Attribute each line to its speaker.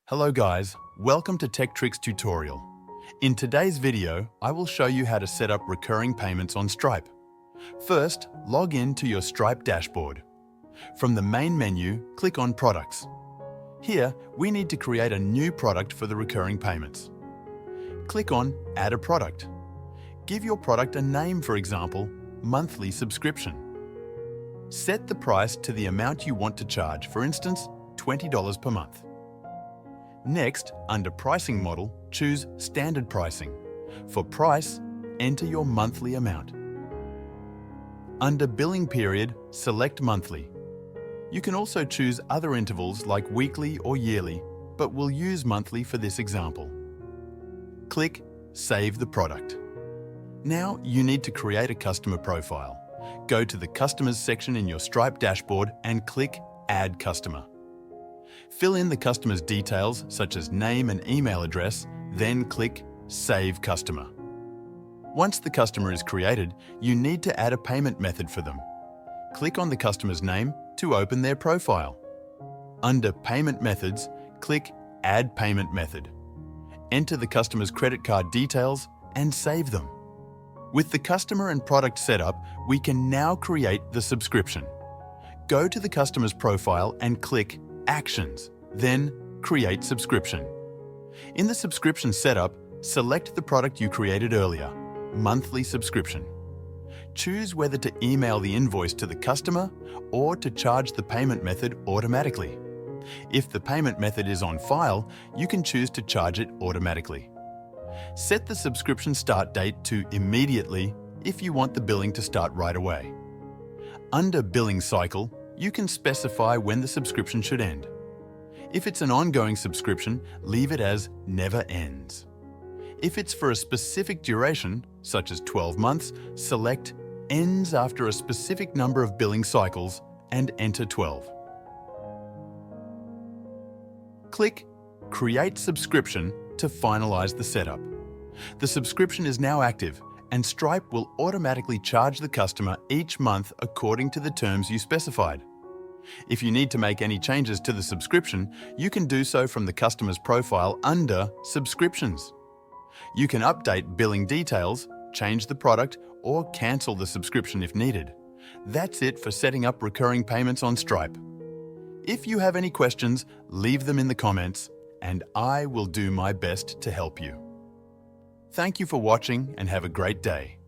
Speaker 1: Hello guys, welcome to Tech Tricks tutorial. In today's video, I will show you how to set up recurring payments on Stripe. First, log in to your Stripe dashboard. From the main menu, click on Products. Here, we need to create a new product for the recurring payments. Click on Add a Product. Give your product a name, for example, Monthly Subscription. Set the price to the amount you want to charge, for instance, $20 per month. Next, under Pricing Model, choose Standard Pricing. For price, enter your monthly amount. Under Billing Period, select Monthly. You can also choose other intervals like weekly or yearly, but we'll use monthly for this example. Click Save the Product. Now you need to create a customer profile. Go to the Customers section in your Stripe dashboard and click Add Customer. Fill in the customer's details such as name and email address, then click Save Customer. Once the customer is created, you need to add a payment method for them. Click on the customer's name to open their profile. Under Payment Methods, click Add Payment Method. Enter the customer's credit card details and save them. With the customer and product set up, we can now create the subscription. Go to the customer's profile and click Actions, then Create Subscription. In the subscription setup, select the product you created earlier, Monthly Subscription. Choose whether to email the invoice to the customer or to charge the payment method automatically. If the payment method is on file, you can choose to charge it automatically. Set the subscription start date to immediately if you want the billing to start right away. Under Billing Cycle, you can specify when the subscription should end. If it's an ongoing subscription, leave it as Never Ends. If it's for a specific duration, such as 12 months, select Ends after a specific number of billing cycles and enter 12. Click Create Subscription to finalize the setup. The subscription is now active, and Stripe will automatically charge the customer each month according to the terms you specified. If you need to make any changes to the subscription, you can do so from the customer's profile under Subscriptions. You can update billing details, change the product, or cancel the subscription if needed. That's it for setting up recurring payments on Stripe. If you have any questions, leave them in the comments, and I will do my best to help you. Thank you for watching and have a great day.